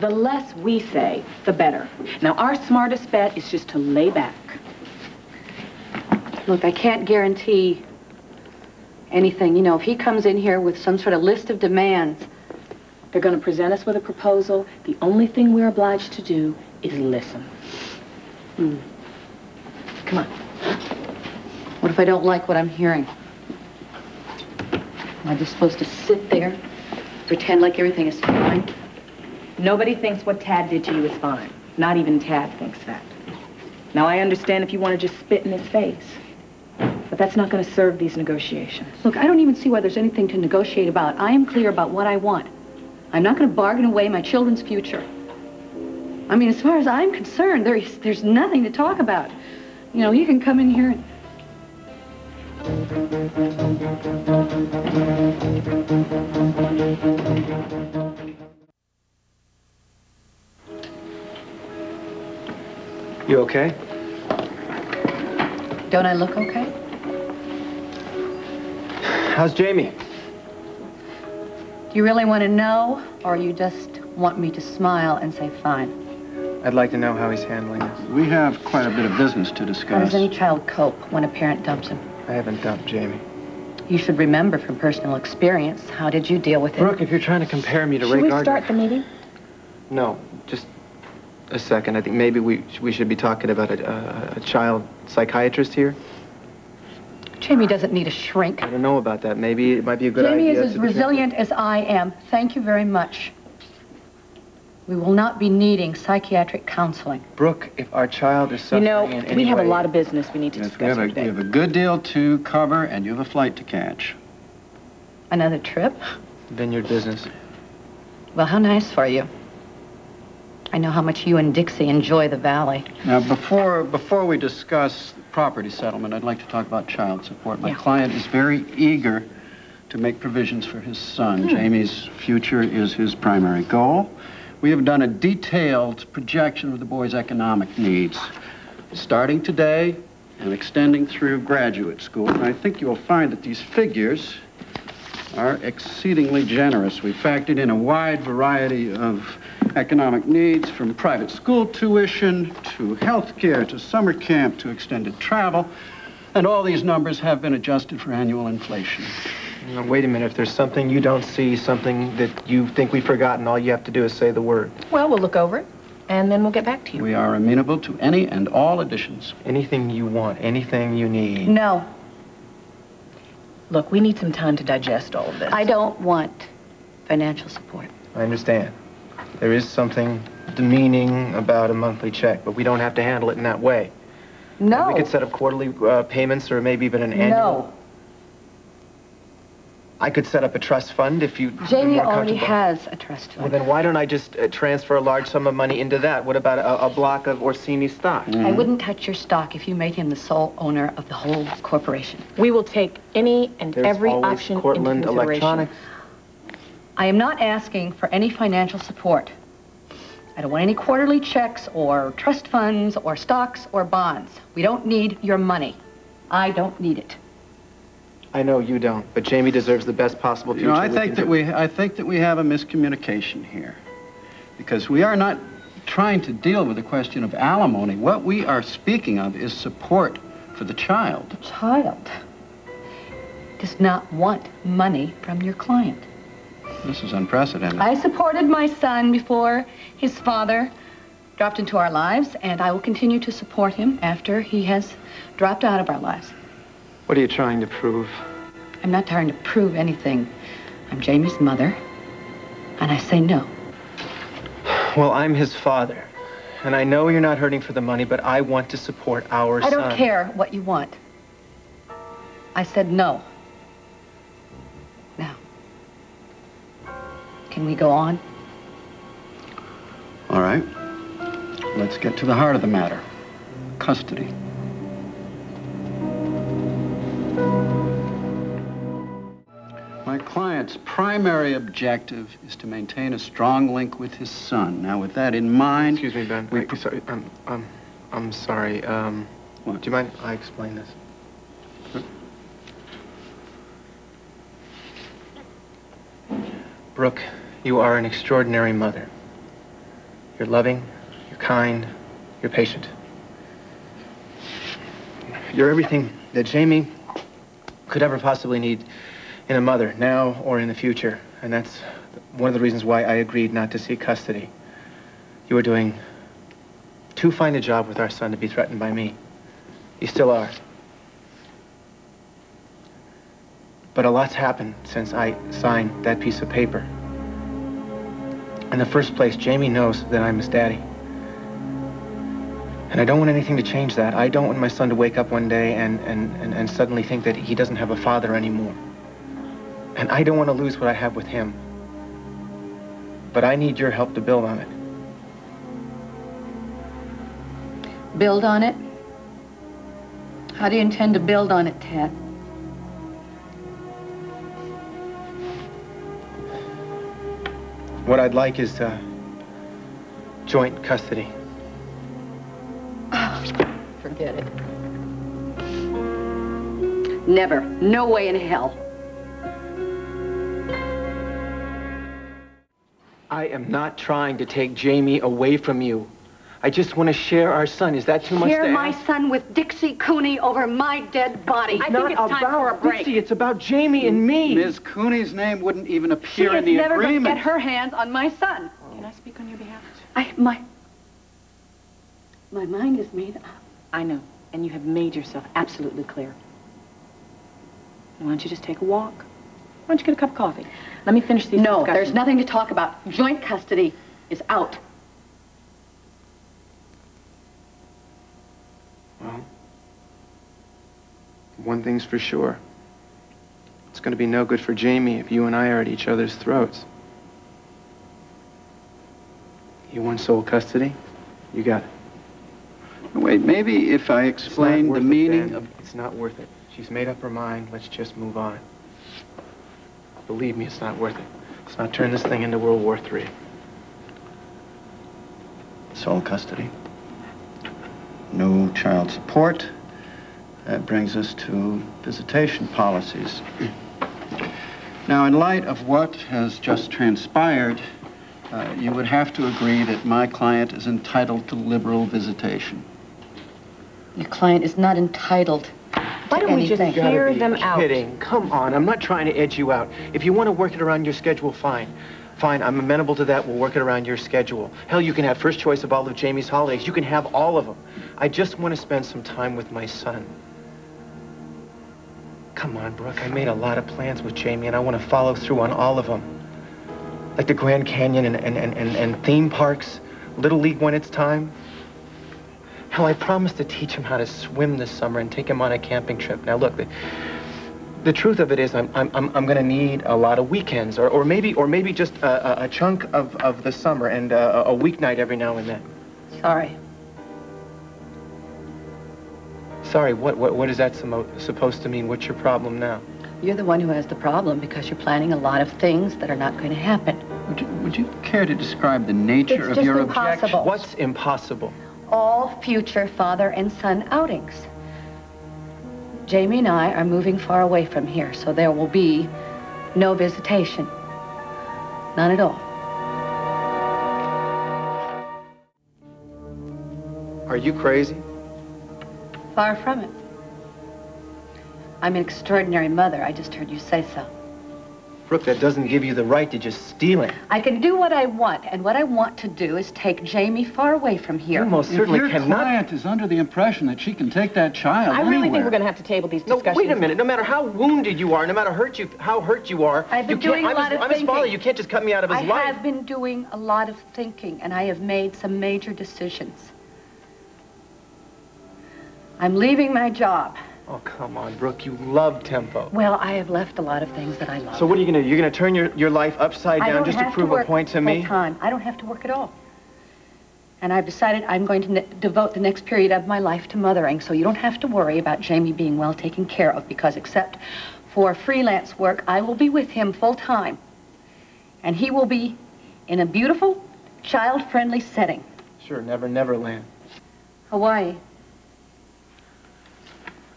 The less we say, the better. Now, our smartest bet is just to lay back. Look, I can't guarantee anything. You know, if he comes in here with some sort of list of demands, They're going to present us with a proposal. The only thing we're obliged to do is listen. Come on. what if I don't like what I'm hearing? Am I just supposed to sit there, pretend like everything is fine? Nobody thinks what Tad did to you is fine. Not even Tad thinks that. Now, I understand if you want to just spit in his face, but that's not going to serve these negotiations. Look, I don't even see why there's anything to negotiate about. I am clear about what I want. I'm not going to bargain away my children's future. I mean, as far as I'm concerned, there's nothing to talk about. You know, you can come in here and... You okay? Don't I look okay? How's Jamie? Do you really want to know, or you just want me to smile and say fine? I'd like to know how he's handling this. We have quite a bit of business to How discuss. does any child cope when a parent dumps him? I haven't dumped Jamie. You should remember from personal experience. How did you deal with it? Brooke, if you're trying to compare me to Should Ray we Gardner... start the meeting? No, just a second. I think maybe we should be talking about a child psychiatrist here. Jamie doesn't need a shrink. I don't know about that. Maybe it might be a good Jamie idea. is as resilient as I am. Thank you very much. We will not be needing psychiatric counseling. Brooke, if our child is You suffering know, in any we have a way- lot of business we need to Yes, we discuss have today. a good deal to cover, and you have a flight to catch. Another trip? Vineyard business. Well, how nice for you. I know how much you and Dixie enjoy the valley. Now, before we discuss property settlement, I'd like to talk about child support. My Yeah. client is very eager to make provisions for his son. Jamie's future is his primary goal. We have done a detailed projection of the boy's economic needs, starting today and extending through graduate school. And I think you'll find that these figures are exceedingly generous. We factored in a wide variety of economic needs, from private school tuition to health care to summer camp to extended travel, and all these numbers have been adjusted for annual inflation. Now, wait a minute. If there's something you don't see, something that you think we've forgotten, all you have to do is say the word. Well, we'll look over it, and then we'll get back to you. We are amenable to any and all additions. Anything you want, anything you need. No, Look, we need some time to digest all of this. I don't want financial support. I understand. There is something demeaning about a monthly check, but we don't have to handle it in that way. No. We could set up quarterly payments or maybe even an annual. No. I could set up a trust fund if you... Jamie already has a trust Well, fund. then why don't I just transfer a large sum of money into that? What about a block of Orsini stock? I wouldn't touch your stock if you made him the sole owner of the whole corporation. We will take any and There's every always option Cortland into consideration. Electronics. I am not asking for any financial support. I don't want any quarterly checks or trust funds or stocks or bonds. We don't need your money. I don't need it. I know you don't, but Jamie deserves the best possible You future. know, I think that we have a miscommunication here, because we are not trying to deal with the question of alimony. What we are speaking of is support for the child. The child does not want money from your client. This is unprecedented. I supported my son before his father dropped into our lives, and I will continue to support him after he has dropped out of our lives. What are you trying to prove? I'm not trying to prove anything. I'm Jamie's mother, and I say no. Well, I'm his father, and I know you're not hurting for the money, but I want to support our son. I don't care what you want. I said no. Now, can we go on? All right. Let's get to the heart of the matter. Custody. My client's primary objective is to maintain a strong link with his son. Now, with that in mind... Excuse me, Ben. we- Sorry. I'm sorry. What? Do you mind I explain this? Brooke, you are an extraordinary mother. You're loving, you're kind, you're patient. You're everything that Jamie could ever possibly need in a mother, now or in the future. And that's one of the reasons why I agreed not to seek custody. You were doing too fine a job with our son to be threatened by me. You still are. But a lot's happened since I signed that piece of paper. In the first place, Jamie knows that I'm his daddy. And I don't want anything to change that. I don't want my son to wake up one day and suddenly think that he doesn't have a father anymore. And I don't want to lose what I have with him. But I need your help to build on it. Build on it? How do you intend to build on it, Tad? What I'd like is joint custody. Forget it. Never. No way in hell. I am not trying to take Jamie away from you. I just want to share our son. Is that too much to ask? Share my son with Dixie Cooney over my dead body. I think it's time for a break. Dixie, it's about Jamie and me. Ms. Cooney's name wouldn't even appear in the She is never going to agreement. get her hands on my son. Can I speak on your behalf? My mind is made up. I know, and you have made yourself absolutely clear. Why don't you just take a walk? Why don't you get a cup of coffee? Let me finish these No, discussions. there's nothing to talk about. Joint custody is out. Well, one thing's for sure. It's going to be no good for Jamie if you and I are at each other's throats. You want sole custody? You got it. Wait, maybe if I explain the meaning of... It's not worth it. She's made up her mind. Let's just move on. Believe me, it's not worth it. Let's not turn this thing into World War III. Sole custody. No child support. That brings us to visitation policies. Now, in light of what has just transpired, you would have to agree that my client is entitled to liberal visitation. Your client is not entitled Why don't we just hear them out? Kidding. Come on, I'm not trying to edge you out. If you want to work it around your schedule, fine. Fine, I'm amenable to that. We'll work it around your schedule. Hell, you can have first choice of all of Jamie's holidays. You can have all of them. I just want to spend some time with my son. Come on, Brooke. I made a lot of plans with Jamie, and I want to follow through on all of them. Like the Grand Canyon and theme parks, Little League when it's time. Hell, I promised to teach him how to swim this summer and take him on a camping trip. Now, look, the truth of it is I'm going to need a lot of weekends, or maybe just a chunk of the summer and a weeknight every now and then. Sorry. Sorry, what is that supposed to mean? What's your problem now? You're the one who has the problem because you're planning a lot of things that are not going to happen. Would you care to describe the nature of your objection? Impossible. What's impossible? All future father and son outings. Jamie and I are moving far away from here, so there will be no visitation. None at all. Are you crazy? Far from it. I'm an extraordinary mother. I just heard you say so. Brooke, that doesn't give you the right to just steal it. I can do what I want, and what I want to do is take Jamie far away from here. You most certainly If your cannot. client is under the impression that she can take that child I really think anywhere. we're going to have to table these No, discussions. wait a minute. No matter how wounded you are, no matter how hurt you are, I've been you can't. doing a lot of I'm his father. thinking. You can't just cut me out of his I life. have been doing a lot of thinking, and I have made some major decisions. I'm leaving my job. Oh, come on, Brooke. You love tempo. Well, I have left a lot of things that I love. So what are you going to do? You're going to turn your life upside I down don't just to have prove work a point to me? full time. I don't have to work at all. And I've decided I'm going to devote the next period of my life to mothering, so you don't have to worry about Jamie being well taken care of, because except for freelance work, I will be with him full time. And he will be in a beautiful, child-friendly setting. Sure, Never Land. Hawaii.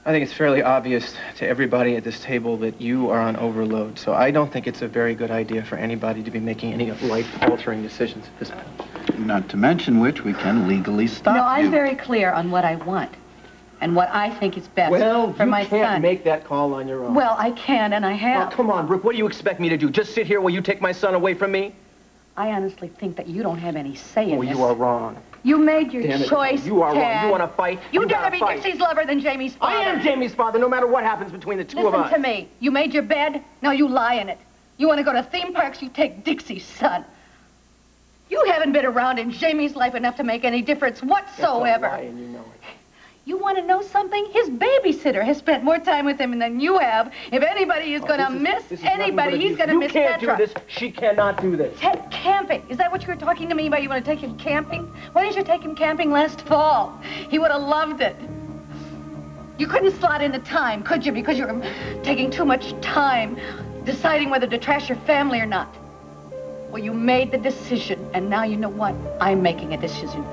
I think it's fairly obvious to everybody at this table that you are on overload, so I don't think it's a very good idea for anybody to be making any life-altering decisions at this point. Not to mention which, we can legally stop you. No, I'm very clear on what I want and what I think is best for my son. Well, you can't make that call on your own. Well, I can, and I have. Oh, come on, Brooke. What do you expect me to do? Just sit here while you take my son away from me? I honestly think that you don't have any say in this. You are wrong. You made your Damn it. choice, You are Tad. wrong. You want to fight? You'd rather be Dixie's lover than Jamie's father. I am Jamie's father, no matter what happens between the two of us. Listen to me. You made your bed, now you lie in it. You want to go to theme parks, you take Dixie's son. You haven't been around in Jamie's life enough to make any difference whatsoever. That's a lie, and you know it. You want to know something? His babysitter has spent more time with him than you have. If anybody is going to miss anybody, he's going to miss Petra. You can't do this. She cannot do this. Ted, camping. Is that what you were talking to me about? You want to take him camping? Why didn't you take him camping last fall? He would have loved it. You couldn't slot in the time, could you? Because you were taking too much time deciding whether to trash your family or not. Well, you made the decision, and now you know what? I'm making a decision.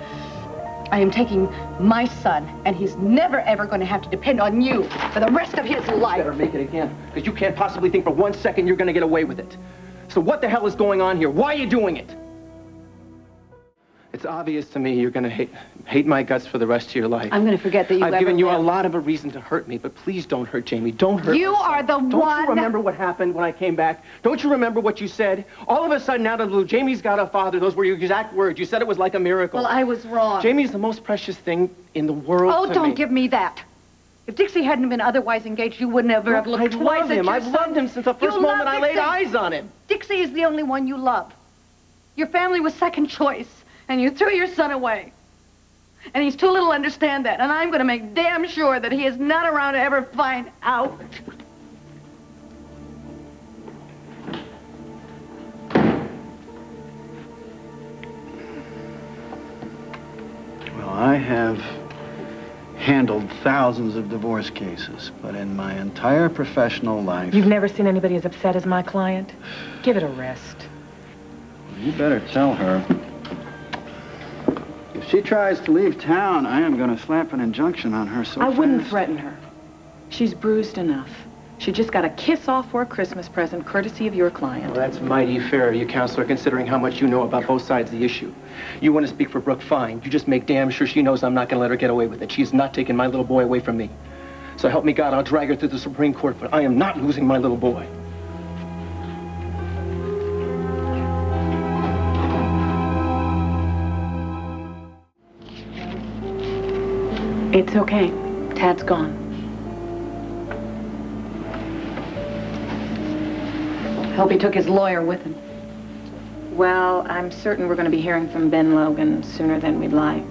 I am taking my son, and he's never, ever going to have to depend on you for the rest of his life. You better make it again, because you can't possibly think for 1 second you're going to get away with it. So what the hell is going on here? Why are you doing it? It's obvious to me you're going to hate my guts for the rest of your life. I'm going to forget that you I've given you a lot of a reason to hurt me, but please don't hurt Jamie. Don't hurt You are the one... Don't you remember what happened when I came back? Don't you remember what you said? All of a sudden, out of the blue, Jamie's got a father. Those were your exact words. You said it was like a miracle. Well, I was wrong. Jamie's the most precious thing in the world to me. Oh, don't give me that. If Dixie hadn't been otherwise engaged, you wouldn't ever have looked twice at your I've loved him since the first moment I laid eyes on him. Dixie is the only one you love. Your family was second choice, and you threw your son away. And he's too little to understand that, and I'm going to make damn sure that he is not around to ever find out. Well, I have handled thousands of divorce cases, but in my entire professional life... You've never seen anybody as upset as my client? Give it a rest. You better tell her. If she tries to leave town, I am going to slap an injunction on her so I wouldn't fast. threaten her. She's bruised enough. She just got a kiss off for a Christmas present, courtesy of your client. Well, that's mighty fair of you, counselor, considering how much you know about both sides of the issue. You want to speak for Brooke, fine. You just make damn sure she knows I'm not going to let her get away with it. She's not taking my little boy away from me. So help me God, I'll drag her through the Supreme Court, but I am not losing my little boy. It's okay. Tad's gone. Hope he took his lawyer with him. Well, I'm certain we're going to be hearing from Ben Logan sooner than we'd like.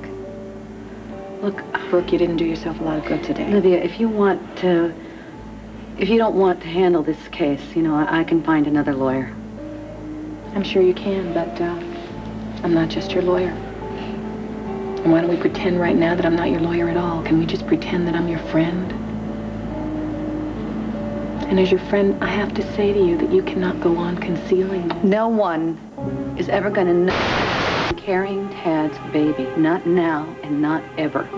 Look, Brooke, you didn't do yourself a lot of good today. Livia, if you don't want to handle this case, you know, I can find another lawyer. I'm sure you can, but I'm not just your lawyer. And why don't we pretend right now that I'm not your lawyer at all? Can we just pretend that I'm your friend? And as your friend, I have to say to you that you cannot go on concealing this. No one is ever going to know I'm carrying Tad's baby. Not now and not ever.